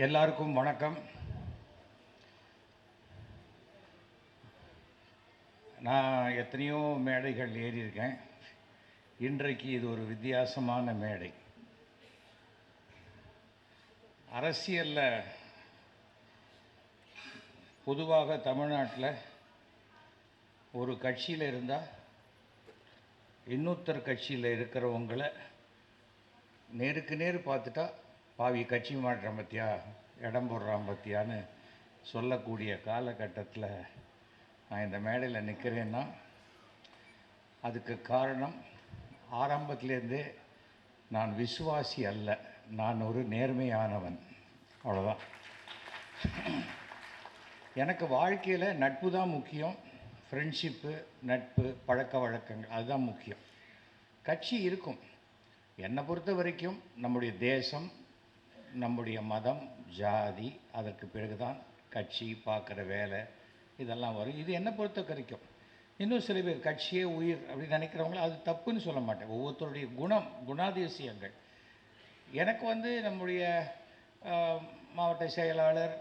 எல்லாருக்கும் வணக்கம். நான் எத்தனையோ மேடைகள் ஏறியிருக்கேன். இன்றைக்கு இது ஒரு வித்தியாசமான மேடை. அரசியலில் பொதுவாக தமிழ்நாட்டில் ஒரு கட்சியில் இருந்தால் இன்னொருத்தர் கட்சியில் இருக்கிறவங்கள நேருக்கு நேர் பார்த்துட்டா பாவி கட்சி மாற்றம் பற்றியா இடம் போடுறான் பற்றியான்னு சொல்லக்கூடிய காலகட்டத்தில் நான் இந்த மேடையில் நிற்கிறேன்னா அதுக்கு காரணம் ஆரம்பத்திலேருந்தே நான் விசுவாசி அல்ல, நான் ஒரு நேர்மையானவன், அவ்வளோதான். எனக்கு வாழ்க்கையில் நட்பு தான் முக்கியம். ஃப்ரெண்ட்ஷிப்பு, நட்பு, பழக்க வழக்கங்கள் அதுதான் முக்கியம். கட்சி இருக்கும். என்னை பொறுத்த வரைக்கும் நம்முடைய தேசம், நம்முடைய மதம், ஜாதி, அதற்கு பிறகுதான் கட்சி, பார்க்குற வேலை இதெல்லாம் வரும். இது என்னை பொறுத்த வரைக்கும். இன்னும் சில பேர் கட்சியே உயிர் அப்படின்னு நினைக்கிறவங்கள அது தப்புன்னு சொல்ல மாட்டேன். ஒவ்வொருத்தருடைய குணாதிசயங்கள். எனக்கு நம்முடைய மாவட்ட செயலாளர்,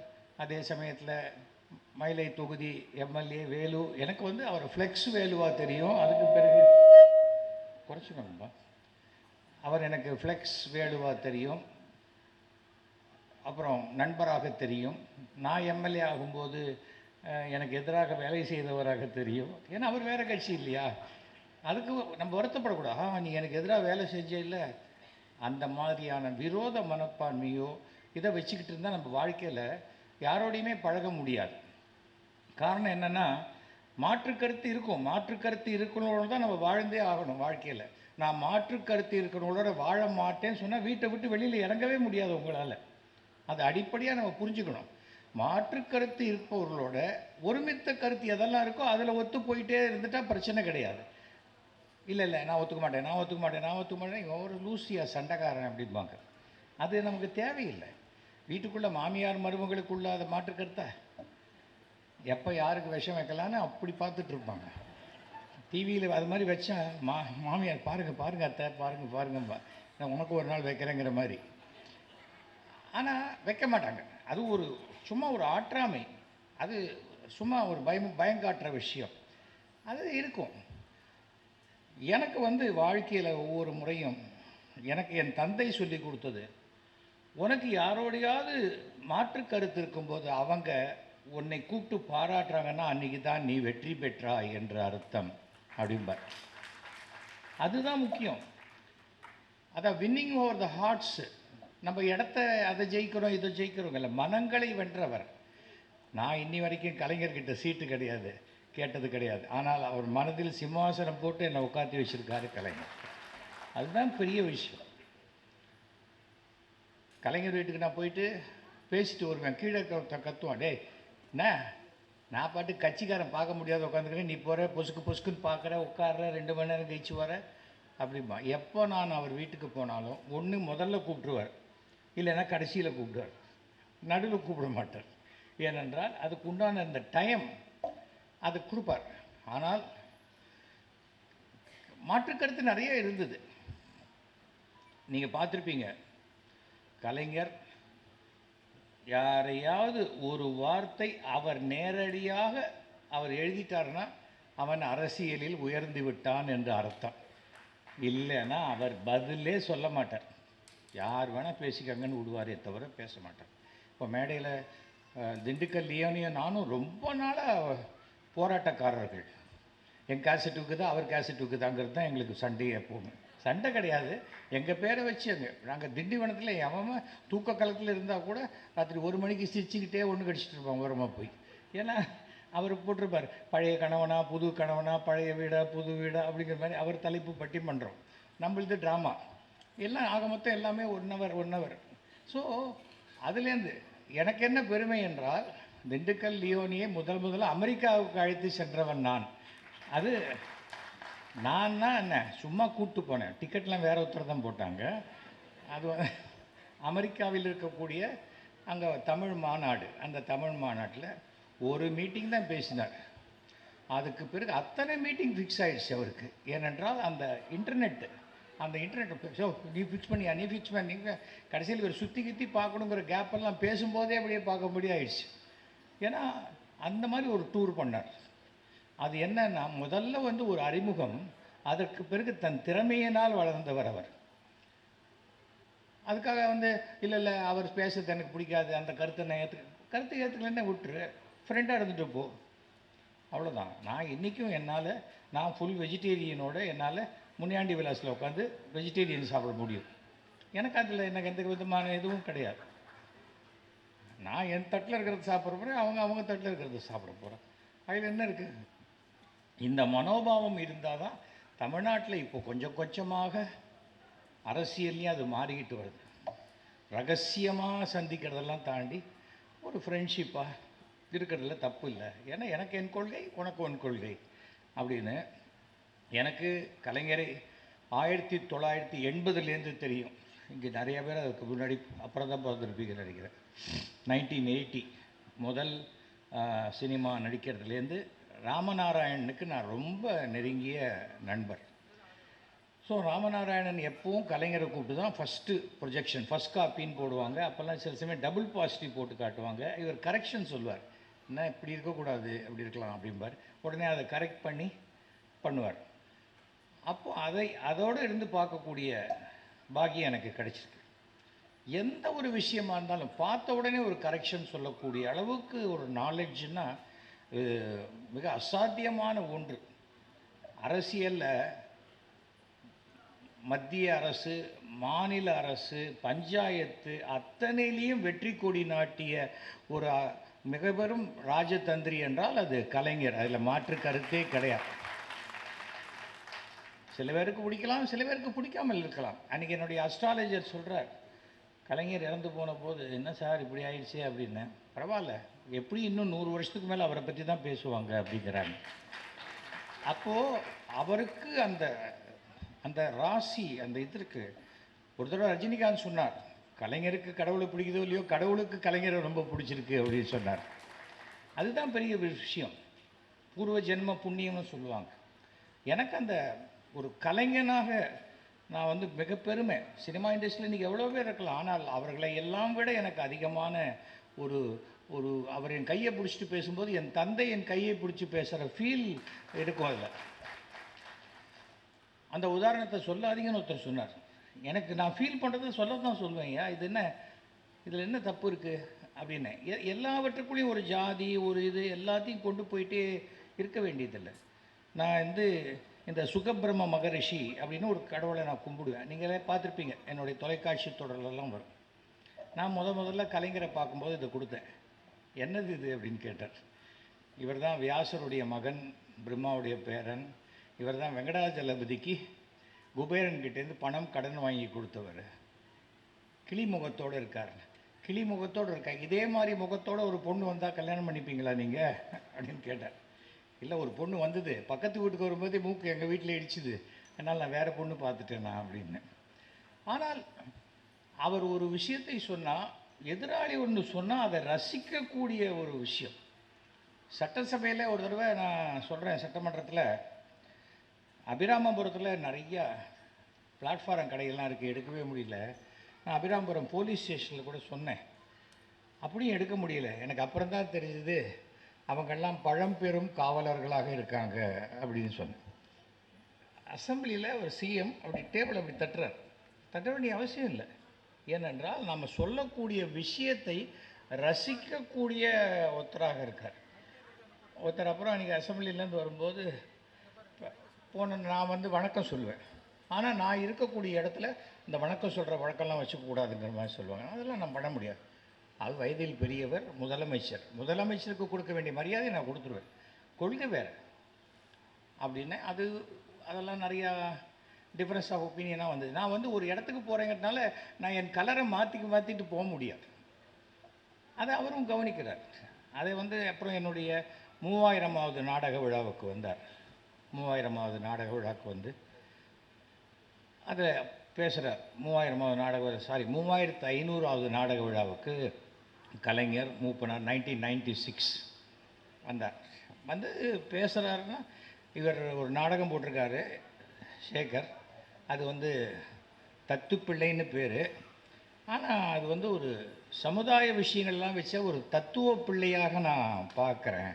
அதே சமயத்தில் மயிலை தொகுதி எம்எல்ஏ வேலு, எனக்கு அவர் ஃப்ளெக்ஸ் வேலுவாக தெரியும். அதுக்கு பிறகு குறைச்சிக்கணும்பா, அவர் எனக்கு ஃப்ளெக்ஸ் வேலுவாக தெரியும், அப்புறம் நண்பராக தெரியும். நான் எம்எல்ஏ ஆகும்போது எனக்கு எதிராக வேலை செய்தவராக தெரியும். ஏன்னா அவர் வேறு கட்சி இல்லையா, அதுக்கு நம்ம வருத்தப்படக்கூடாது. நீ எனக்கு எதிராக வேலை செஞ்சே இல்லை, அந்த மாதிரியான விரோத மனப்பான்மையோ இதை வச்சுக்கிட்டு இருந்தால் நம்ம வாழ்க்கையில் யாரோடையுமே பழக முடியாது. காரணம் என்னென்னா, மாற்றுக்கருத்து இருக்கும். மாற்றுக்கருத்து இருக்கிறவங்களோட தான் நம்ம வாழ்ந்தே ஆகணும் வாழ்க்கையில். நான் மாற்றுக்கருத்து இருக்கிறவங்களோட வாழ மாட்டேன்னு சொன்னால் வீட்டை விட்டு வெளியில் இறங்கவே முடியாது உங்களால். அது அடிப்படையாக நம்ம புரிஞ்சுக்கணும். மாற்றுக்கருத்து இருப்பவர்களோட ஒருமித்த கருத்து எதெல்லாம் இருக்கோ அதில் ஒத்து போயிட்டே இருந்துட்டால் பிரச்சனை கிடையாது. இல்லை நான் ஒத்துக்க மாட்டேன் இவன் ஒரு லூசியா சண்டைக்காரன் அப்படிம்பாங்க. அது நமக்கு தேவையில்லை. வீட்டுக்குள்ளே மாமியார் மருமகளுக்குள்ள அதை மாற்றுக்கருத்தா எப்போ யாருக்கு விஷம் வைக்கலான்னு அப்படி பார்த்துட்ருப்பாங்க. டிவியில் அது மாதிரி வச்சா மாமியார் பாருங்கள் அத்தை பாருங்கம்பா, நான் உனக்கு ஒரு நாள் வைக்கிறேங்கிற மாதிரி. ஆனால் வைக்க மாட்டாங்க. அது சும்மா ஒரு ஆற்றாமை, அது சும்மா ஒரு பயங்காட்டுற விஷயம் அது இருக்கும். எனக்கு வாழ்க்கையில் ஒவ்வொரு முறையும் எனக்கு என் தந்தை சொல்லி கொடுத்தது, உனக்கு யாரோடையாவது மாற்று கருத்து இருக்கும்போது அவங்க உன்னை கூப்பிட்டு பாராட்டுறாங்கன்னா அன்றைக்கி தான் நீ வெற்றி பெற்றாய் என்ற அர்த்தம் அப்படிம்பார். அதுதான் முக்கியம். அதான் வின்னிங் ஓவர் த ஹார்ட்ஸு. நம்ம இடத்த அதை ஜெயிக்கிறோம் இதை ஜெயிக்கிறோங்கல்ல, மனங்களை வென்றவர். நான் இன்னி வரைக்கும் கலைஞர்கிட்ட சீட்டு கிடையாது, கேட்டது கிடையாது. ஆனால் அவர் மனதில் சிம்மாசனம் போட்டு என்னை உட்காந்து வச்சுருக்காரு கலைஞர். அதுதான் பெரிய விஷயம். கலைஞர் வீட்டுக்கு நான் போயிட்டு பேசிட்டு வருவேன். கீழே கத்துவான், டே என்ன நான் பாட்டு கட்சிக்காரன் பார்க்க முடியாத உட்காந்துக்கிறேன், நீ போகிற பொசுக்குன்னு பார்க்குற, உட்கார்ற, 2 மணி நேரம் கழிச்சு வர அப்படிம்பா. எப்போ நான் அவர் வீட்டுக்கு போனாலும் ஒன்று முதல்ல கூப்பிட்டுருவார், இல்லைன்னா கடைசியில் கூப்பிடுவார், நடுவில் கூப்பிட மாட்டார். ஏனென்றால் அதுக்கு உண்டான இந்த டைம் அது கொடுப்பார். ஆனால் மாற்றுக்கருத்து நிறைய இருந்தது. நீங்கள் பார்த்துருப்பீங்க, கலைஞர் யாரையாவது ஒரு வார்த்தை அவர் நேரடியாக அவர் எழுதிட்டார்னா அவன் அரசியலில் உயர்ந்து விட்டான் என்று அர்த்தம். இல்லைன்னா அவர் பதிலே சொல்ல மாட்டார். யார் வேணால் பேசிக்கங்கன்னு விடுவாரே தவிர பேச மாட்டார். இப்போ மேடையில் திண்டுக்கல் லியோனியும் நானும் ரொம்ப நாளாக போராட்டக்காரர்கள். என் கேசட் விற்குதா அவர் கேசட் விற்குதாங்கிறது தான் எங்களுக்கு சண்டையே. எப்போவுமே சண்டை கிடையாது, எங்கள் பேரை வச்சு நாங்கள் திண்டிவனத்தில் எவன் தூக்க காலத்தில் இருந்தால் கூட ராத்திரி 1 மணிக்கு சிரிச்சுக்கிட்டே ஒன்று கடிச்சிட்டு இருப்பான் ஓரமாக போய். ஏன்னா அவர் போட்டிருப்பார், பழைய கணவனா புது கணவனா, பழைய வீடா புது வீடா அப்படிங்கிற மாதிரி அவர் தலைப்பு பட்டி பண்ணுறோம். நம்மளது ட்ராமா எல்லாம் ஆக மொத்தம் எல்லாமே 1 ஹவர். ஸோ அதுலேருந்து எனக்கு என்ன பெருமை என்றால், திண்டுக்கல் லியோனியை முதல்ல அமெரிக்காவுக்கு அழைத்து சென்றவன் நான். அது நான் தான் என்ன சும்மா கூப்பிட்டு போனேன், டிக்கெட்லாம் வேறு ஒருத்தர் தான் போட்டாங்க. அது அமெரிக்காவில் இருக்கக்கூடிய அங்கே தமிழ் மாநாடு, அந்த தமிழ் மாநாட்டில் ஒரு மீட்டிங் தான் பேசினார். அதுக்கு பிறகு அத்தனை மீட்டிங் ஃபிக்ஸ் ஆகிடுச்சு அவருக்கு. ஏனென்றால் அந்த இன்டர்நெட்டு அந்த இன்டர்நெட் ஸோ நீ ஃபிக்ஸ் பண்ணியா, நீ ஃபிக்ஸ் பண்ணி கடைசியில் ஒரு சுற்றி கித்தி பார்க்கணுங்கிற கேப்பெல்லாம் பேசும்போதே அப்படியே பார்க்க முடியாயிடுச்சு. ஏன்னா அந்த மாதிரி ஒரு டூர் பண்ணார். அது என்னன்னா முதல்ல வந்து ஒரு அறிமுகம், அதற்கு பிறகு தன் திறமையினால் வளர்ந்தவர் அவர். அதுக்காக வந்து இல்லை அவர் பேசுறது எனக்கு பிடிக்காது, அந்த கருத்தை நான் ஏற்றுக்கலன்னா விட்டுரு, ஃப்ரெண்டாக இருந்துட்டு போ, அவ்வளோதான். நான் இன்றைக்கும் நான் ஃபுல் வெஜிடேரியனோடு என்னால் முனியாண்டி விலாஸில் உட்காந்து வெஜிடேரியன் சாப்பிட முடியும். எனக்கு அதில் எனக்கு எந்த விதமான எதுவும் கிடையாது. நான் என் தட்டில் இருக்கிறது சாப்பிட்ற போகிறேன், அவங்க தட்டில் இருக்கிறது சாப்பிட போகிறேன். அதில் என்ன இருக்குது? இந்த மனோபாவம் இருந்தால் தான் தமிழ்நாட்டில் இப்போ கொஞ்சம் கொஞ்சமாக அரசியல்லையும் அது மாறிக்கிட்டு வருது. ரகசியமாக சந்திக்கிறதெல்லாம் தாண்டி ஒரு ஃப்ரெண்ட்ஷிப்பாக இருக்கிறதுல தப்பு இல்லை. ஏன்னா எனக்கு என் கொள்கை, உனக்கு உன் கொள்கை அப்படின்னு. எனக்கு கலைஞரை 1980 தெரியும். இங்கே நிறைய பேர் அதுக்கு முன்னாடி அப்புறம் தான் பார்த்துருப்பீங்கன்னு நினைக்கிறேன். 1980 முதல் சினிமா நடிக்கிறதுலேருந்து ராமநாராயணனுக்கு நான் ரொம்ப நெருங்கிய நண்பர். ஸோ ராமநாராயணன் எப்பவும் கலைஞரை கூப்பிட்டு தான் ஃபஸ்ட்டு ப்ரொஜெக்ஷன், ஃபஸ்ட் காப்பின்னு போடுவாங்க. அப்போல்லாம் சில சமயம் டபுள் பாசிட்டிவ் போட்டு காட்டுவாங்க. இவர் கரெக்ஷன் சொல்லுவார், என்ன இப்படி இருக்கக்கூடாது, அப்படி இருக்கலாம் அப்படிம்பார். உடனே அதை கரெக்ட் பண்ணி பண்ணுவார். அப்போது அதோடு இருந்து பார்க்கக்கூடிய பாக்கியம் எனக்கு கிடைச்சிருக்கு. எந்த ஒரு விஷயமா இருந்தாலும் பார்த்த உடனே ஒரு கரெக்ஷன் சொல்லக்கூடிய அளவுக்கு ஒரு நாலேஜ்னா மிக அசாத்தியமான ஒன்று. அரசியலில் மத்திய அரசு, மாநில அரசு, பஞ்சாயத்து அத்தனையிலையும் வெற்றி கொடி நாட்டிய ஒரு மிக பெரும் ராஜதந்திரி என்றால் அது கலைஞர். அதில் மாற்று கருத்தே கிடையாது. சில பேருக்கு பிடிக்கலாம், சில பேருக்கு பிடிக்காமல் இருக்கலாம். அன்றைக்கி என்னுடைய அஸ்ட்ராலஜர் சொல்கிறார், கலைஞர் இறந்து போன போது என்ன சார் இப்படி ஆயிடுச்சு அப்படின்னு. பரவாயில்ல, எப்படி இன்னும் 100 வருஷத்துக்கு மேலே அவரை பற்றி தான் பேசுவாங்க அப்படிங்கிறாங்க. அப்போது அவருக்கு அந்த அந்த ராசி அந்த இதற்கு ஒரு தடவை ரஜினிகாந்த் சொன்னார், கலைஞருக்கு கடவுளை பிடிக்குதோ இல்லையோ, கடவுளுக்கு கலைஞரை ரொம்ப பிடிச்சிருக்கு அப்படின்னு சொன்னார். அதுதான் பெரிய விஷயம், பூர்வ ஜென்ம புண்ணியம்னு சொல்லுவாங்க. எனக்கு அந்த ஒரு கலைஞனாக நான் வந்து மிக பெருமை. சினிமா இண்டஸ்ட்ரியில் இன்றைக்கி எவ்வளோ பேர் இருக்கலாம், ஆனால் அவர்களை எல்லாம் விட எனக்கு அதிகமான ஒரு ஒரு அவர் என் கையை பிடிச்சிட்டு பேசும்போது என் தந்தை என் கையை பிடிச்சி பேசுகிற ஃபீல் இருக்கும். அதில் அந்த உதாரணத்தை சொல்லாதீங்கன்னு ஒருத்தர் சொன்னார். எனக்கு நான் ஃபீல் பண்ணுறதை சொல்ல தான் சொல்லுவேன். இது என்ன, இதில் என்ன தப்பு இருக்குது அப்படின்னு. எல்லாவற்றுக்குள்ளேயும் ஒரு ஜாதி, ஒரு இது எல்லாத்தையும் கொண்டு போயிட்டே இருக்க வேண்டியதில்லை. நான் இந்த சுகபிரம்ம மகரிஷி அப்படின்னு ஒரு கடவுளை நான் கும்பிடுவேன். நீங்களே பார்த்துருப்பீங்க, என்னுடைய தொலைக்காட்சி தொடர்லெல்லாம் வரும். நான் முதல்ல கலைஞரை பார்க்கும்போது இதை கொடுத்தேன். என்னது இது அப்படின்னு கேட்டார். இவர் தான் வியாசருடைய மகன், பிரம்மாவுடைய பேரன். இவர் தான் வெங்கடாஜலபதிக்கு குபேரன்கிட்டேருந்து பணம் கடன் வாங்கி கொடுத்தவர். கிளி முகத்தோடு இருக்கார். கிளி முகத்தோடு இருக்கார். இதே மாதிரி முகத்தோடு ஒரு பொண்ணு வந்தால் கல்யாணம் பண்ணிப்பீங்களா நீங்கள் அப்படின்னு கேட்டார். இல்லை, ஒரு பொண்ணு வந்தது, பக்கத்து வீட்டுக்கு வரும்போதே மூக்கு எங்கள் வீட்டில் இடிச்சுது, அதனால் நான் வேறு பொண்ணு பார்த்துட்டேனா அப்படின்னு. ஆனால் அவர் ஒரு விஷயத்தை சொன்னால், எதிராளி ஒன்று சொன்னால் அதை ரசிக்கக்கூடிய ஒரு விஷயம். சட்டசபையில் ஒரு தடவை நான் சொல்கிறேன், சட்டமன்றத்தில் அபிராமபுரத்தில் நிறையா பிளாட்ஃபாரம் கடைகள்லாம் இருக்குது, எடுக்கவே முடியல. நான் அபிராமபுரம் போலீஸ் ஸ்டேஷனில் கூட சொன்னேன், அப்படியும் எடுக்க முடியல. எனக்கு அப்புறம் தான் தெரிஞ்சது அவங்கெல்லாம் பழம்பெரும் காவலர்களாக இருக்காங்க அப்படின்னு சொன்னேன். அசம்பிளியில் ஒரு சிஎம் அப்படி டேபிள் அப்படி தட்ட வேண்டிய அவசியம் இல்லை. ஏனென்றால் நம்ம சொல்லக்கூடிய விஷயத்தை ரசிக்கக்கூடிய ஒருத்தராக இருக்கார் ஒருத்தர். அப்புறம் அன்றைக்கி அசம்பிளிலேருந்து வரும்போது நான் வணக்கம் சொல்லுவேன். ஆனால் நான் இருக்கக்கூடிய இடத்துல இந்த வணக்கம் சொல்கிற வழக்கம்லாம் வச்சுக்கூடாதுங்கிற மாதிரி சொல்லுவாங்க. அதெல்லாம் நான் பண்ண முடியாது. அது வயதில் பெரியவர், முதலமைச்சருக்கு கொடுக்க வேண்டிய மரியாதையை நான் கொடுத்துருவேன். கொள்கை வேறு அப்படின்னு அதெல்லாம் நிறையா டிஃப்ரென்ஸ் ஆஃப் ஒப்பீனியனாக வந்தது. நான் ஒரு இடத்துக்கு போகிறேங்கிறதுனால நான் என் கலரை மாற்றிட்டு போக முடியாது. அதை அவரும் கவனிக்கிறார். அதை அப்புறம் என்னுடைய 3000வது நாடக விழாவுக்கு வந்தார். 3000வது நாடக விழாவுக்கு அதில் பேசுகிறார். 3500வது நாடக விழாவுக்கு கலைஞர் மூப்பனார் 1996 வந்தார். பேசுகிறாருன்னா, இவர் ஒரு நாடகம் போட்டிருக்காரு சேகர், அது வந்து தத்துப்பிள்ளைன்னு பேர். ஆனால் அது வந்து ஒரு சமுதாய விஷயங்கள்லாம் வச்ச ஒரு தத்துவ பிள்ளையாக நான் பார்க்குறேன்.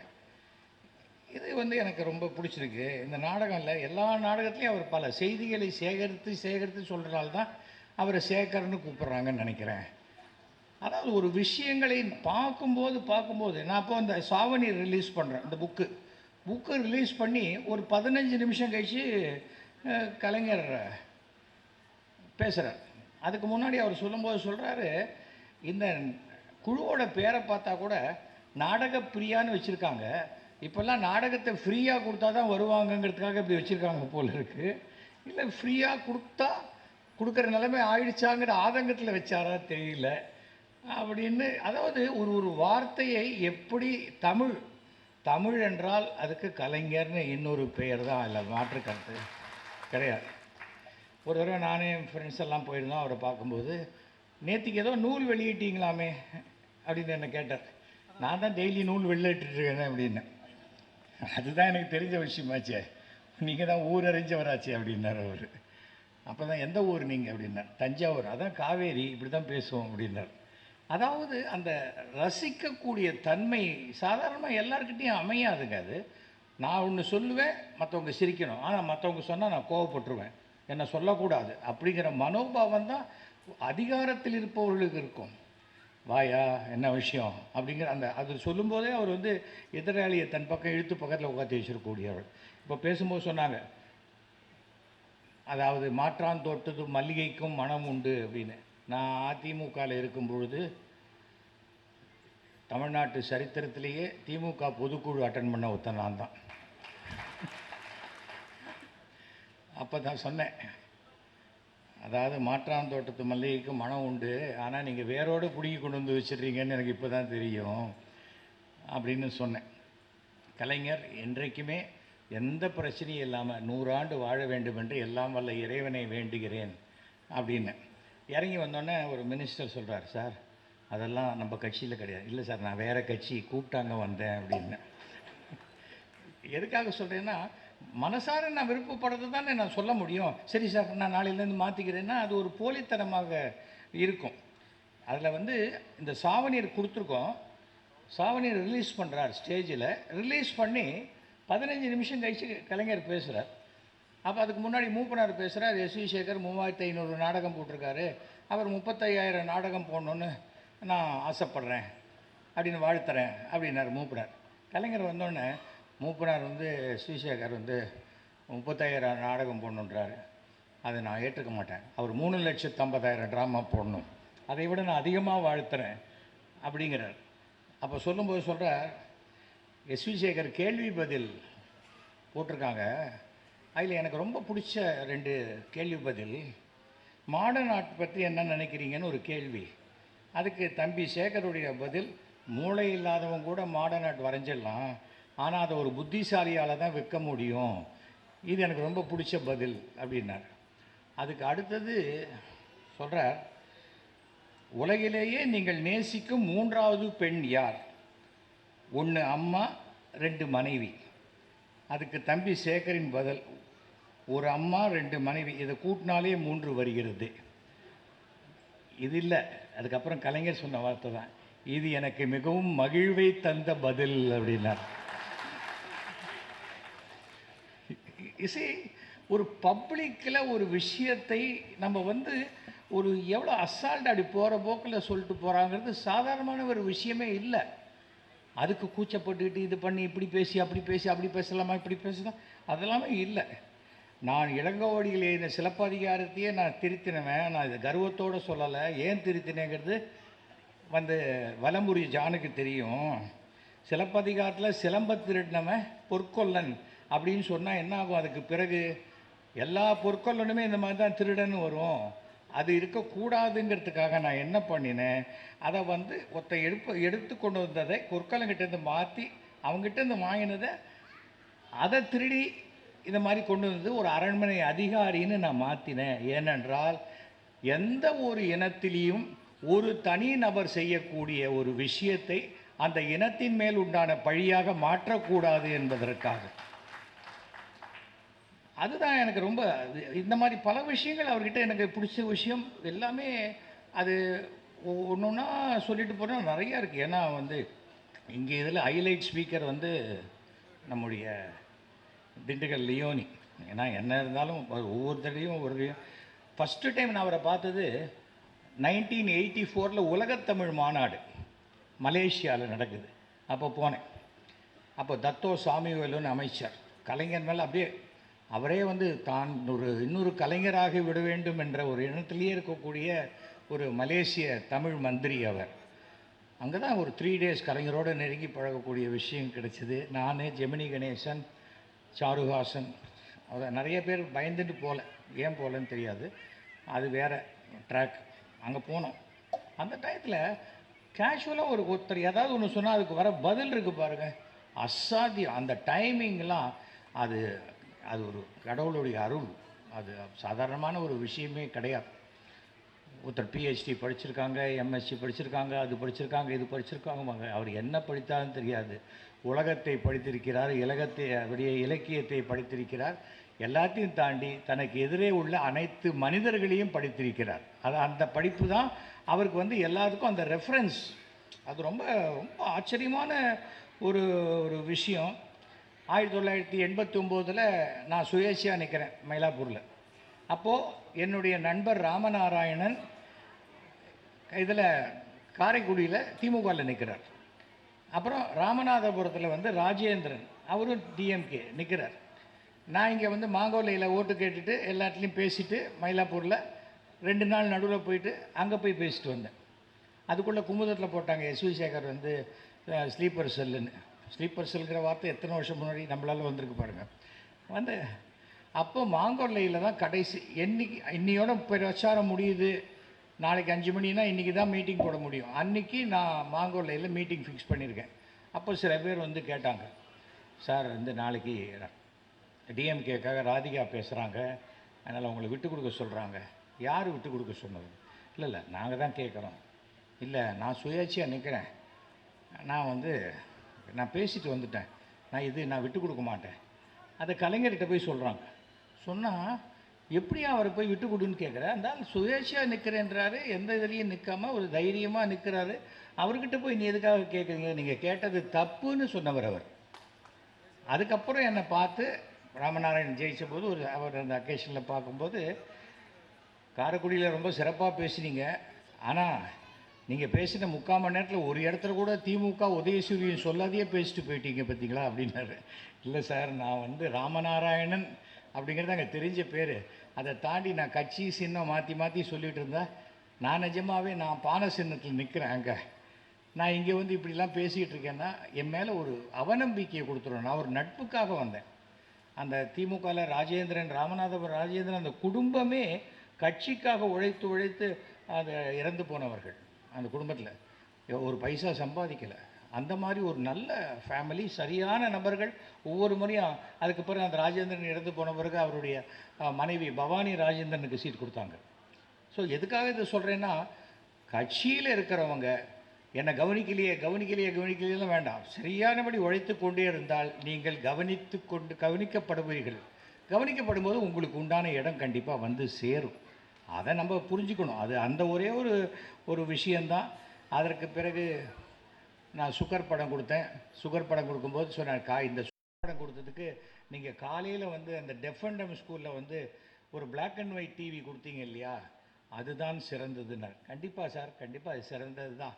இது வந்து எனக்கு ரொம்ப பிடிச்சிருக்கு. இந்த நாடகம் இல்லை, எல்லா நாடகத்துலேயும் அவர் பல செய்திகளை சேகரித்து சேகரித்து சொல்கிறனால தான் அவரை சேகர்னு கூப்பிட்றாங்கன்னு நினைக்கிறேன். அதாவது ஒரு விஷயங்களை பார்க்கும்போது நான் அப்போ அந்த சாவணி ரிலீஸ் பண்ணுறேன், இந்த புக்கு ரிலீஸ் பண்ணி ஒரு 15 நிமிஷம் கழித்து கலைஞர் பேசுகிறார். அதுக்கு முன்னாடி அவர் சொல்லும்போது சொல்கிறாரு, இந்த குழுவோட பேரை பார்த்தா கூட நாடக பிரியான்னு வச்சுருக்காங்க. இப்போல்லாம் நாடகத்தை ஃப்ரீயாக கொடுத்தா தான் வருவாங்கங்கிறதுக்காக இப்படி வச்சுருக்காங்க போல் இருக்குது. இல்லை ஃப்ரீயாக கொடுக்குற நிலைமை ஆயிடுச்சாங்கிற ஆதங்கத்தில் வச்சாரா தெரியல அப்படின்னு. அதாவது ஒரு ஒரு வார்த்தையை எப்படி தமிழ் என்றால் அதுக்கு கலைஞர்னு இன்னொரு பெயர் தான், இல்லை மாற்று கருத்து கிடையாது. ஒரு தடவை நானே என் ஃப்ரெண்ட்ஸ் எல்லாம் போயிருந்தோம். அவரை பார்க்கும்போது, நேற்றுக்கு ஏதோ நூல் வெளியிட்டீங்களாமே அப்படின்னு என்னை கேட்டார். நான் தான் டெய்லி நூல் வெளியிட்டுருக்கேன் அப்படின்னு. அதுதான் எனக்கு தெரிஞ்ச விஷயமாச்சே, நீங்கள் தான் ஊர் அறிஞ்சவராச்சே அப்படின்னார் அவர். அப்போ தான் எந்த ஊர் நீங்கள் அப்படின்னார். தஞ்சாவூர். அதான் காவேரி, இப்படி தான் பேசுவோம் அப்படின்னார். அதாவது அந்த ரசிக்கக்கூடிய தன்மை சாதாரணமாக எல்லாருக்கிட்டையும் அமையாதுங்க. அது நான் ஒன்று சொல்லுவேன், மற்றவங்க சிரிக்கணும். ஆனால் மற்றவங்க சொன்னால் நான் கோவப்பட்டுருவேன், என்னை சொல்லக்கூடாது அப்படிங்கிற மனோபாவம் தான் அதிகாரத்தில் இருப்பவர்களுக்கு இருக்கும். வாயா என்ன விஷயம் அப்படிங்கிற அது சொல்லும்போதே அவர் வந்து எதிராளியை தன் பக்கம் இழுத்து பக்கத்தில் உட்காந்து வச்சிருக்கக்கூடியவர். இப்போ பேசும்போது சொன்னாங்க, அதாவது மாற்றான் தோட்டது மல்லிகைக்கும் மனம் உண்டு அப்படின்னு. நான் அதிமுகவில் இருக்கும் பொழுது தமிழ்நாட்டு சரித்திரத்திலேயே திமுக பொதுக்குழு அட்டன் பண்ண ஒருத்தன் நான் தான். அப்போ தான் சொன்னேன், அதாவது மாற்றான் தோட்டத்து மல்லிகைக்கு மனம் உண்டு, ஆனால் நீங்கள் வேரோடு பிடுங்கி கொண்டு வந்து வச்சிடுறீங்கன்னு எனக்கு இப்போ தான் தெரியும் அப்படின்னு சொன்னேன். கலைஞர் என்றைக்குமே எந்த பிரச்சனையும் இல்லாமல் 100 ஆண்டு வாழ வேண்டும் என்று எல்லாம் வல்ல இறைவனை வேண்டுகிறேன் அப்படின்னு. இறங்கி வந்தோடனே ஒரு மினிஸ்டர் சொல்கிறார், சார் அதெல்லாம் நம்ம கட்சியில் கிடையாது. இல்லை சார், நான் வேறு கட்சி கூப்பிட்டாங்க வந்தேன் அப்படின்னு. எதுக்காக சொல்கிறேன்னா, மனசார நான் விருப்பப்படுறது தானே நான் சொல்ல முடியும். சரி சார், நான் நாளையிலேருந்து மாற்றிக்கிறேன்னா அது ஒரு போலித்தனமாக இருக்கும். அதில் வந்து இந்த சாவணீர் கொடுத்துருக்கோம். சாவணீர் ரிலீஸ் பண்ணுறார், ஸ்டேஜில் ரிலீஸ் பண்ணி 15 நிமிஷம் கழிச்சு கலைஞர் பேசுகிறார். அப்போ அதுக்கு முன்னாடி மூப்பனார் பேசுகிறார். எஸ்வி சேகர் 3500 நாடகம் போட்டிருக்காரு, அவர் 35,000 நாடகம் போடணுன்னு நான் ஆசைப்பட்றேன் அப்படின்னு வாழ்த்துறேன் அப்படின்னார் மூப்பனார். கலைஞர் வந்தோடனே மூப்பனார் வந்து எஸ்வி சேகர் வந்து 35,000 நாடகம் போடணுன்றாரு, அதை நான் ஏற்றுக்க மாட்டேன். அவர் 3,50,000 ட்ராமா போடணும், அதை விட நான் அதிகமாக வாழ்த்துறேன் அப்படிங்கிறார். அப்போ சொல்லும்போது சொல்கிறார், எஸ்வி சேகர் கேள்வி பதில் போட்டிருக்காங்க, அதில் எனக்கு ரொம்ப பிடிச்ச 2 கேள்வி பதில். மாடர்ன் ஆர்ட் பற்றி என்ன நினைக்கிறீங்கன்னு ஒரு கேள்வி, அதுக்கு தம்பி சேகருடைய பதில், மூளை இல்லாதவங்க கூட மாடர்ன் ஆர்ட் வரைஞ்சிடலாம், ஆனால் அதை ஒரு புத்திசாலியால் தான் விற்க முடியும், இது எனக்கு ரொம்ப பிடிச்ச பதில் அப்படின்னார். அதுக்கு அடுத்தது சொல்கிறார், உலகிலேயே நீங்கள் நேசிக்கும் 3வது பெண் யார்? 1 அம்மா, 2 மனைவி. அதுக்கு தம்பி சேகரின் பதில், ஒரு அம்மா 2 மனைவி, இதை கூட்டினாலே 3 வருகிறது. இது இல்லை, அதுக்கப்புறம் கலைஞர் சொன்ன வார்த்தை தான், இது எனக்கு மிகவும் மகிழ்வை தந்த பதில் அப்படின்னார். இசை ஒரு பப்ளிக்கில் ஒரு விஷயத்தை நம்ம வந்து ஒரு எவ்வளோ அசால்ட் அப்படி போகிற போக்கில் சொல்லிட்டு போகிறாங்கிறது சாதாரணமான ஒரு விஷயமே இல்லை. அதுக்கு கூச்சப்பட்டுக்கிட்டு இது பண்ணி இப்படி பேசி அப்படி பேசலாமா இப்படி பேசலாம் அதெல்லாமே இல்லை. நான் இளங்கோவடிகள் எழுதின சிலப்பதிகாரத்தையே நான் திருத்தினவன். நான் இது கர்வத்தோடு சொல்லலை. ஏன் திருத்தினேங்கிறது வந்து வலம்புரி ஜானுக்கு தெரியும். சிலப்பதிகாரத்தில் சிலம்ப திருடினவன் பொற்கொல்லன் அப்படின்னு சொன்னால் என்ன ஆகும்? அதுக்கு பிறகு எல்லா பொற்கொல்லனுமே இந்த மாதிரி தான் திருடன்னு வரும். அது இருக்கக்கூடாதுங்கிறதுக்காக நான் என்ன பண்ணினேன், அதை வந்து எடுத்து கொண்டு வந்ததை பொற்கொல்லங்கிட்டேருந்து மாற்றி அவங்ககிட்டேருந்து வாங்கினதை அதை திருடி இந்த மாதிரி கொண்டு வந்து ஒரு அரண்மனை அதிகாரின்னு நான் மாற்றினேன். ஏனென்றால் எந்த ஒரு இனத்திலையும் ஒரு தனி நபர் செய்யக்கூடிய ஒரு விஷயத்தை அந்த இனத்தின் மேல் உண்டான பழியாக மாற்றக்கூடாது என்பதற்காக. அதுதான் எனக்கு ரொம்ப இந்த மாதிரி பல விஷயங்கள் அவர்கிட்ட எனக்கு பிடிச்ச விஷயம் எல்லாமே. அது ஒன்று ஒன்றா சொல்லிட்டு போனால் நிறையா இருக்குது. ஏன்னா வந்து இங்கே இதில் ஹைலைட் ஸ்பீக்கர் வந்து நம்முடைய திண்டுக்கல் லியோனி. ஏன்னா என்ன இருந்தாலும் ஒவ்வொரு தடையும் ஒரு ஃபஸ்ட்டு டைம் நான் அவரை பார்த்தது 1984 உலகத்தமிழ் மாநாடு மலேசியாவில் நடக்குது. அப்போ போனேன். அப்போ தத்தோ சாமிவேலுன்னு அமைச்சர் கலைஞர் மேலே அப்படியே அவரே வந்து தான் இன்னொரு கலைஞராகி விட வேண்டும் என்ற ஒரு எண்ணத்திலேயே இருக்கக்கூடிய ஒரு மலேசிய தமிழ் மந்திரி அவர். அங்கே தான் ஒரு 3 டேஸ் கலைஞரோடு நெருங்கி பழகக்கூடிய விஷயம் கிடைச்சிது. நான், ஜெமினி கணேசன், சாருஹாசன், அவர் நிறைய பேர் பயந்துட்டு போகல. ஏன் போகலன்னு தெரியாது, அது வேறு ட்ராக். அங்கே போனோம். அந்த டயத்தில் கேஷுவலாக ஒருத்தர் ஏதாவது ஒன்று சொன்னால் அதுக்கு வர பதில் இருக்குது பாருங்கள், அசாத்தியம். அந்த டைமிங்லாம் அது அது ஒரு கடவுளுடைய அருள். அது சாதாரணமான ஒரு விஷயமே கிடையாது. ஒருத்தர் பிஹெச்டி படிச்சிருக்காங்க, எம்எஸ்சி படிச்சிருக்காங்க, அது படிச்சிருக்காங்க, இது படிச்சிருக்காங்க. அவர் என்ன படித்தாலும் தெரியாது. உலகத்தை படித்திருக்கிறார், அப்படியே இலக்கியத்தை படித்திருக்கிறார். எல்லாத்தையும் தாண்டி தனக்கு எதிரே உள்ள அனைத்து மனிதர்களையும் படித்திருக்கிறார். அது அந்த படிப்பு தான் அவருக்கு வந்து எல்லாத்துக்கும் அந்த ரெஃபரன்ஸ். அது ரொம்ப ரொம்ப ஆச்சரியமான ஒரு ஒரு விஷயம். 1989 நான் சுயேட்சையாக நிற்கிறேன் மயிலாப்பூரில். அப்போது என்னுடைய நண்பர் ராமநாராயணன் இதில் காரைக்குடியில் திமுகவில் நிற்கிறார். அப்புறம் ராமநாதபுரத்தில் வந்து ராஜேந்திரன், அவரும் டிஎம்கே நிற்கிறார். நான் இங்கே வந்து மாங்கோலையில் ஓட்டு கேட்டுட்டு எல்லாத்துலேயும் பேசிவிட்டு மயிலாப்பூரில் 2 நாள் நடுவில் போயிட்டு அங்கே போய் பேசிட்டு வந்தேன். அதுக்குள்ளே குமுதத்தில் போட்டாங்க எஸ்வி சேகர் வந்து ஸ்லீப்பர் செல்லுன்னு. ஸ்லீப்பர் செல்கிற வார்த்தை எத்தனை வருஷம் முன்னாடி நம்மளால் வந்திருக்கு பாருங்கள். வந்து அப்போ மாங்கொல்லையில் தான் கடைசி இன்னையோட பிரச்சாரம் முடியுது. நாளைக்கு 5 மணினா இன்றைக்கி தான் மீட்டிங் போட முடியும். அன்றைக்கி நான் மாங்கொல்லையில் மீட்டிங் ஃபிக்ஸ் பண்ணியிருக்கேன். அப்போ சில பேர் வந்து கேட்டாங்க, சார் வந்து நாளைக்கு டிஎம்கேக்காக ராதிகா பேசுகிறாங்க, அதனால் அவங்களை விட்டு கொடுக்க சொல்கிறாங்க. யார் விட்டு கொடுக்க சொன்னது? இல்லை நாங்கள் தான் கேட்குறோம். இல்லை நான் சுயேட்சையாக நிற்கிறேன், நான் பேசிட்டு வந்துட்டேன், நான் விட்டு கொடுக்க மாட்டேன். அதை கலைஞர்கிட்ட போய் சொல்கிறாங்க. சொன்னால் எப்படியா அவரை போய் விட்டு கொடுன்னு கேட்குறேன். அந்த சுயேட்சையாக நிற்கிறேன்றாரு, எந்த இதுலேயும் நிற்காமல் ஒரு தைரியமாக நிற்கிறாரு. அவர்கிட்ட போய் நீ எதுக்காக கேட்குறீங்க, நீங்கள் கேட்டது தப்புன்னு சொன்னவர் அவர். அதுக்கப்புறம் என்னை பார்த்து ராமநாராயணன் ஜெயித்த போது அவர் அந்த அக்கேஷனில் பார்க்கும்போது, காரைக்குடியில் ரொம்ப சிறப்பாக பேசுனீங்க, ஆனால் நீங்கள் பேசின 3/4 மணி நேரத்தில் ஒரு இடத்துல கூட திமுக உதயசூரியன் சொல்லாதையே பேசிட்டு போயிட்டீங்க பார்த்தீங்களா அப்படின்னாரு. இல்லை சார், நான் வந்து ராமநாராயணன் அப்படிங்கிறது அங்கே தெரிஞ்ச பேர். அதை தாண்டி நான் கட்சி சின்னம் மாற்றி மாற்றி சொல்லிகிட்டு இருந்தேன். நான் நிஜமாகவே நான் பானை சின்னத்தில் நிற்கிறேன். அங்கே நான் இங்கே வந்து இப்படிலாம் பேசிக்கிட்டு இருக்கேன்னா என் மேலே ஒரு அவநம்பிக்கையை கொடுத்துருவேன். நான் ஒரு நட்புக்காக வந்தேன். அந்த திமுகவில் ராமநாதபுரம் ராஜேந்திரன் அந்த குடும்பமே கட்சிக்காக உழைத்து உழைத்து அதை இறந்து போனவர்கள். அந்த குடும்பத்தில் ஒரு பைசா சம்பாதிக்கலை. அந்த மாதிரி ஒரு நல்ல ஃபேமிலி, சரியான நபர்கள். ஒவ்வொரு முறையும் அதுக்கு பிறகு அந்த ராஜேந்திரன் இறந்து போன பிறகு அவருடைய மனைவி பவானி ராஜேந்திரனுக்கு சீட் கொடுத்தாங்க. ஸோ எதுக்காக இதை சொல்கிறேன்னா, கட்சியில் இருக்கிறவங்க என்னை கவனிக்கலையெல்லாம் வேண்டாம். சரியானபடி உழைத்து கொண்டே இருந்தால் நீங்கள் கவனிக்கப்படுவீர்கள். கவனிக்கப்படும் போது உங்களுக்கு உண்டான இடம் கண்டிப்பாக வந்து சேரும். அதை நம்ம புரிஞ்சுக்கணும். அது அந்த ஒரே ஒரு விஷயந்தான். அதற்கு பிறகு நான் சுகர் படம் கொடுத்தேன். சுகர் படம் கொடுக்கும்போது சொன்னேன், இந்த சுகர் படம் கொடுத்ததுக்கு நீங்கள் காலையில் வந்து அந்த டெஃப் அண்ட் டம் ஸ்கூலில் வந்து ஒரு பிளாக் அண்ட் ஒயிட் டிவி கொடுத்தீங்க இல்லையா, அதுதான் சிறந்ததுன்னார். கண்டிப்பாக சார், கண்டிப்பாக அது சிறந்தது தான்.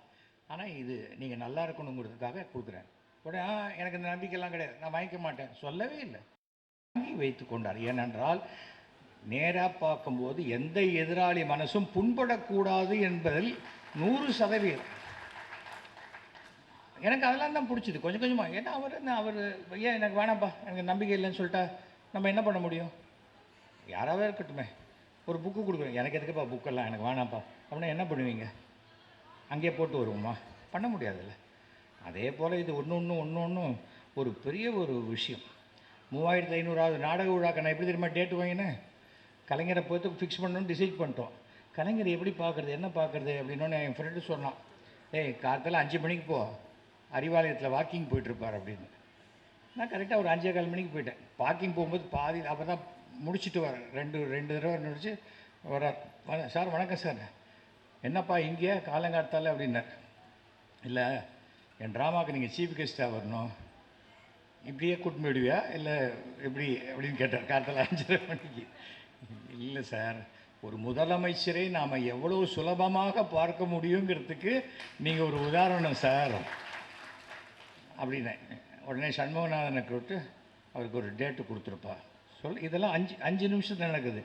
ஆனால் இது நீங்கள் நல்லா இருக்கணுங்கிறதுக்காக கொடுக்குறேன். உடனே எனக்கு இந்த நம்பிக்கைலாம் கிடையாது, நான் வாங்கிக்க மாட்டேன் சொல்லவே இல்லை. வாங்கி வைத்து கொண்டார். ஏனென்றால் நேராக பார்க்கும்போது எந்த எதிராளி மனசும் புண்படக்கூடாது என்பதில் 100%. எனக்கு அதெல்லாம் தான் பிடிச்சிது கொஞ்சம் கொஞ்சமாக. ஏன்னா அவர் ஏன் எனக்கு வேணாம்ப்பா, எனக்கு நம்பிக்கை இல்லைன்னு சொல்லிட்டா நம்ம என்ன பண்ண முடியும்? யாராவது இருக்கட்டுமே, ஒரு புக்கு கொடுக்குறேன், எனக்கு எதுக்குப்பா புக்கெல்லாம், எனக்கு வேணாம்ப்பா அப்படின்னா என்ன பண்ணுவீங்க? அங்கேயே போட்டு வருவோமா? பண்ண முடியாதுல்ல. அதே போல் இது ஒன்று ஒரு பெரிய ஒரு விஷயம். 3500வது நாடக விழாக்க நான் எப்படி தெரியுமா டேட்டு வாங்கினேன்? கலைஞரை போய்த்து ஃபிக்ஸ் பண்ணணும்னு டிசைட் பண்ணிட்டோம். கலைஞர் எப்படி பார்க்குறது, என்ன பார்க்குறது அப்படின்னோன்னு என் ஃப்ரெண்டு சொன்னான், காலத்தில் 5 மணிக்கு போ, அறிவாலயத்தில் வாக்கிங் போயிட்டுருப்பார் அப்படின்னு. நான் கரெக்டாக ஒரு 5:15 மணிக்கு போயிட்டேன். வாக்கிங் போகும்போது பாதி அப்போ தான் முடிச்சுட்டு வர ரெண்டு ரெண்டு தடவை முடிச்சு வரார். சார் வணக்கம் சார், என்னப்பா இங்கே காலங்காத்தால அப்படின்னார். இல்லை, என் ட்ராமாவுக்கு நீங்கள் சீஃப் கெஸ்ட்டாக வரணும், இப்படியே கூட்டின்னு போயிடுவியா இல்லை எப்படி அப்படின்னு கேட்டார் காலத்தில் 5:30 மணிக்கு. இல்லை சார், ஒரு முதலமைச்சரை நாம் எவ்வளோ சுலபமாக பார்க்க முடியுங்கிறதுக்கு நீங்கள் ஒரு உதாரணம் சார் அப்படின்னேன். உடனே சண்முகநாதனை கூப்பிட்டு அவருக்கு ஒரு டேட்டு கொடுத்துருப்பா இதெல்லாம் 5 நிமிஷத்தில் நடக்குது.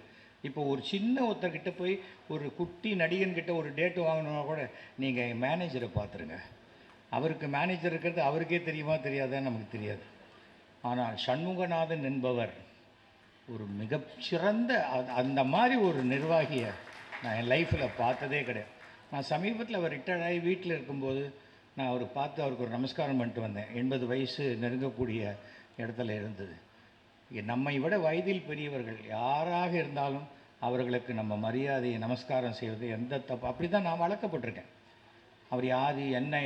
இப்போ ஒரு சின்ன ஒருத்தர்கிட்ட போய் ஒரு குட்டி நடிகன்கிட்ட ஒரு டேட்டு வாங்கணுன்னா கூட நீங்கள் மேனேஜரை பார்த்துருங்க. அவருக்கு மேனேஜர் இருக்கிறது அவருக்கே தெரியுமா தெரியாதான்னு நமக்கு தெரியாது. ஆனால் சண்முகநாதன் என்பவர் ஒரு மிகச்சிறந்த அந்த மாதிரி ஒரு நிர்வாகியை நான் என் லைஃப்பில் பார்த்ததே கிடையாது. நான் சமீபத்தில் அவர் ரிட்டையர்ட் ஆகி வீட்டில் இருக்கும்போது நான் அவரை பார்த்து அவருக்கு ஒரு நமஸ்காரம் பண்ணிட்டு வந்தேன். 80 வயசு நெருங்கக்கூடிய இடத்துல இருந்தது. நம்மை விட வயதில் பெரியவர்கள் யாராக இருந்தாலும் அவர்களுக்கு நம்ம மரியாதையை நமஸ்காரம் செய்வது எந்த தப்பு, அப்படி தான் நான் வளர்க்கப்பட்டிருக்கேன். அவர் யார்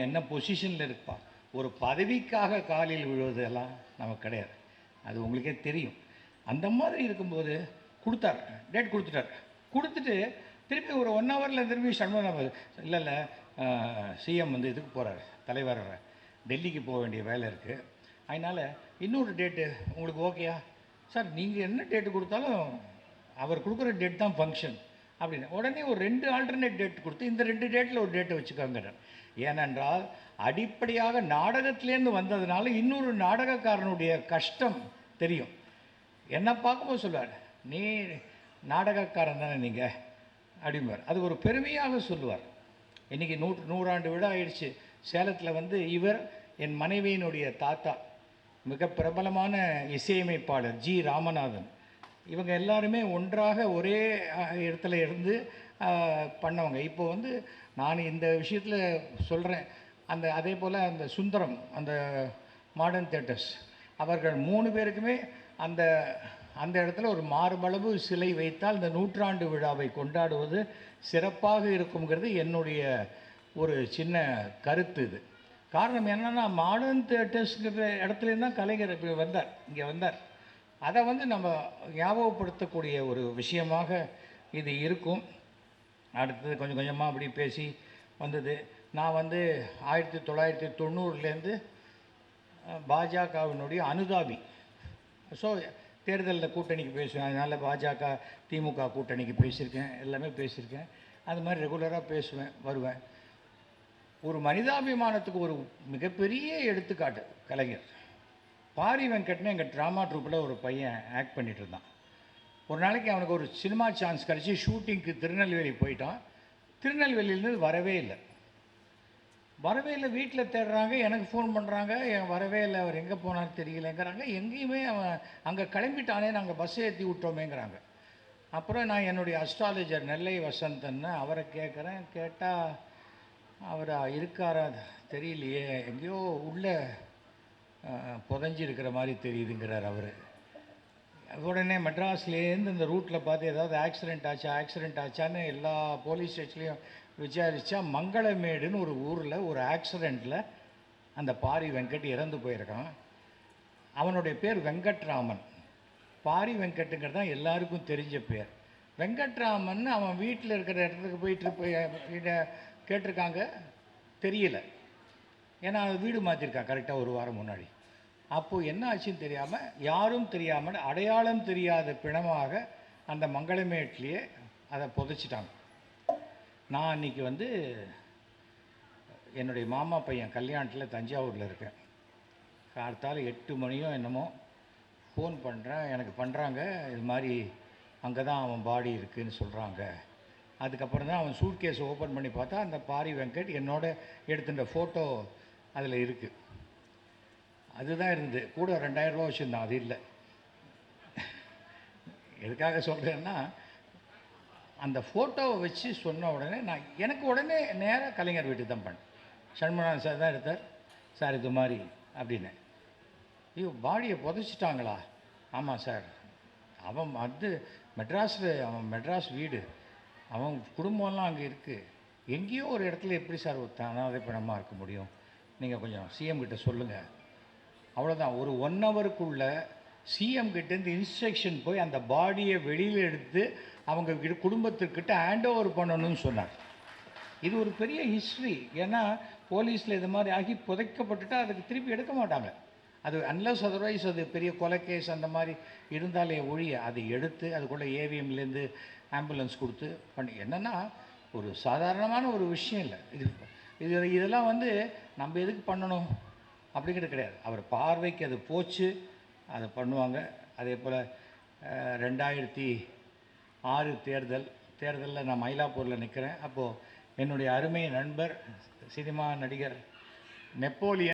என்ன பொசிஷனில் இருப்பா, ஒரு பதவிக்காக காலில் விழுவதெல்லாம் நமக்கு கிடையாது. அது உங்களுக்கே தெரியும். அந்த மாதிரி இருக்கும்போது கொடுத்தார், டேட் கொடுத்துட்டார். கொடுத்துட்டு திருப்பி ஒரு 1 ஹவரில் திரும்பி சண்முகம் இல்லை சிஎம் வந்து இதுக்கு போகிறார், தலைவர் டெல்லிக்கு போக வேண்டிய வேலை இருக்குது, அதனால் இன்னொரு டேட்டு உங்களுக்கு ஓகேயா சார், நீங்கள் என்ன டேட்டு கொடுத்தாலும் அவர் கொடுக்குற டேட் தான் ஃபங்க்ஷன் அப்படின்னு. உடனே ஒரு 2 ஆல்டர்னேட் டேட் கொடுத்து இந்த 2 டேட்டில் ஒரு டேட்டை வச்சுக்கோங்கிறார். ஏனென்றால் அடிப்படையாக நாடகத்திலேருந்து வந்ததுனால இன்னொரு நாடகக்காரனுடைய கஷ்டம் தெரியும். என்ன பார்க்கும்போது சொல்லுவார், நீ நாடகக்காரன் தானே நீங்கள் அப்படிம்பார். அது ஒரு பெருமையாக சொல்லுவார். இன்றைக்கி 100 ஆண்டு விழா ஆயிடுச்சு. சேலத்தில் வந்து இவர் என் மனைவியினுடைய தாத்தா, மிக பிரபலமான இசையமைப்பாளர் ஜி ராமநாதன், இவங்க எல்லாருமே ஒன்றாக ஒரே இடத்துல இருந்து பண்ணவங்க. இப்போ வந்து நான் இந்த விஷயத்தில் சொல்கிறேன். அதே போல் அந்த சுந்தரம், அந்த மாடர்ன் தியேட்டர்ஸ், அவர்கள் 3 பேருக்குமே அந்த இடத்துல ஒரு மார்பளவு சிலை வைத்தால் இந்த 100ஆண்டு விழாவை கொண்டாடுவது சிறப்பாக இருக்குங்கிறது என்னுடைய ஒரு சின்ன கருத்து. இது காரணம் என்னென்னா, மாடர்ன் தியேட்டர்ஸுங்கிற இடத்துலேருந்து தான் கலைஞர் இங்கே வந்தார். அதை வந்து நம்ம ஞாபகப்படுத்தக்கூடிய ஒரு விஷயமாக இது இருக்கும். அடுத்தது கொஞ்சம் கொஞ்சமாக அப்படி பேசி வந்தது. நான் வந்து 1990லேருந்து பாஜகவினுடைய அனுதாபி. ஸோ தேர்தலில் கூட்டணிக்கு பேசுவேன், அதனால் பாஜக திமுக கூட்டணிக்கு பேசியிருக்கேன், எல்லாமே பேசியிருக்கேன். அது மாதிரி ரெகுலராக பேசுவேன், வருவேன். ஒரு மனிதாபிமானத்துக்கு ஒரு மிகப்பெரிய எடுத்துக்காட்டு கலைஞர். பாரி வெங்கட்னு எங்கள் ட்ராமா ட்ரூப்பில் ஒரு பையன் ஆக்ட் பண்ணிகிட்டு இருந்தான். ஒரு நாளைக்கு அவனுக்கு ஒரு சினிமா சான்ஸ் கிடச்சி ஷூட்டிங்க்கு திருநெல்வேலி போயிட்டான். திருநெல்வேலியிலேருந்து வரவே இல்லை. வீட்டில் தேடுறாங்க, எனக்கு ஃபோன் பண்ணுறாங்க, வரவே இல்லை, அவர் எங்கே போனான்னு தெரியலைங்கிறாங்க. எங்கேயுமே அவன் அங்கே கிளம்பிட்டானே, நாங்கள் பஸ் ஏற்றி விட்டோமேங்கிறாங்க. அப்புறம் நான் என்னுடைய அஸ்ட்ராலஜர் நெல்லை வசந்தன்னு அவரை கேட்குறேன். கேட்டால் அவர் இருக்காரா தெரியலையே, எங்கேயோ உள்ளே புதஞ்சிருக்கிற மாதிரி தெரியுதுங்கிறார் அவர். உடனே மெட்ராஸ்லேருந்து இந்த ரூட்டில் பார்த்து ஏதாவது ஆக்சிடெண்ட் ஆச்சான்னு எல்லா போலீஸ் ஸ்டேஷன்லேயும் விசாரித்தா மங்களமேடுன்னு ஒரு ஊரில் ஒரு ஆக்சிடெண்ட்டில் அந்த பாரி வெங்கட் இறந்து போயிருக்கான். அவனுடைய பேர் வெங்கட்ராமன். பாரி வெங்கட்டுங்கிறது தான் எல்லாருக்கும் தெரிஞ்ச பேர். வெங்கட்ராமன் அவன் வீட்டில் இருக்கிற இடத்துக்கு போயிட்டு கேட்டிருக்காங்க, தெரியல. ஏன்னா அது வீடு மாற்றிருக்கான் கரெக்டாக 1 வாரம் முன்னாடி. அப்போது என்ன ஆச்சுன்னு தெரியாமல், யாரும் தெரியாமல், அடையாளம் தெரியாத பிணமாக அந்த மங்களமேட்லேயே அதை புதைச்சிட்டாங்க. நான் அன்றைக்கி வந்து என்னுடைய மாமா பையன் கல்யாணத்தில் தஞ்சாவூரில் இருக்கேன். காலத்தால் 8 மணியோ என்னமோ ஃபோன் பண்ணுறேன், எனக்கு பண்ணுறாங்க, இது மாதிரி அங்கே தான் அவன் பாடி இருக்குதுன்னு சொல்கிறாங்க. அதுக்கப்புறம் தான் அவன் சூட்கேஸ் ஓப்பன் பண்ணி பார்த்தா அந்த பாரி வெங்கட் என்னோட எடுத்துட்ட ஃபோட்டோ அதில் இருக்குது. அதுதான் இருந்தது. கூட 2000 ரூபா வச்சுருந்தான், அது இல்லை. எதுக்காக சொல்கிறேன்னா, அந்த ஃபோட்டோவை வச்சு சொன்ன உடனே எனக்கு உடனே நேராக கலைஞர் வீட்டுக்கு தான் பண்ணேன். சண்முகநாதன் சார் தான் எடுத்தார். சார் இது மாதிரி அப்படின்னு. ஐயோ, பாடியை புதைச்சிட்டாங்களா? ஆமாம் சார், அவன் அவன் மெட்ராஸ் வீடு, அவன் குடும்பம்லாம் அங்கே இருக்குது. எங்கேயோ ஒரு இடத்துல எப்படி சார் அனாதை பணமாக இருக்க முடியும்? நீங்கள் கொஞ்சம் சிஎம் கிட்ட சொல்லுங்கள். அவ்வளோதான். ஒரு 1 ஹவருக்குள்ளே சிஎம் கிட்டேருந்து இன்ஸ்ட்ரக்ஷன் போய் அந்த பாடியை வெளியில் எடுத்து அவங்க குடும்பத்துக்கிட்ட ஹேண்ட் ஓவர் பண்ணணும்னு சொன்னார். இது ஒரு பெரிய ஹிஸ்ட்ரி. ஏன்னா போலீஸில் இது மாதிரி ஆகி புதைக்கப்பட்டுட்டா அதுக்கு திருப்பி எடுக்க மாட்டாங்க. அது அன்லஸ் அதர்வைஸ் அது பெரிய கொலை கேஸ் அந்த மாதிரி இருந்தாலே ஒழிய அதை எடுத்து அதுக்குள்ளே ஏவிஎம்லேருந்து ஆம்புலன்ஸ் கொடுத்து பண்ணி என்னென்னா ஒரு சாதாரணமான ஒரு விஷயம் இல்லை இது. இதெல்லாம் வந்து நம்ம எதுக்கு பண்ணணும் அப்படிங்கிறது கிடையாது. அவர் பார்வைக்கு அது போச்சு, அதை பண்ணுவாங்க. அதே போல் 2006 தேர்தலில் நான் மயிலாப்பூரில் நிற்கிறேன். அப்போது என்னுடைய அருமை நண்பர் சினிமா நடிகர் நெப்போலியன்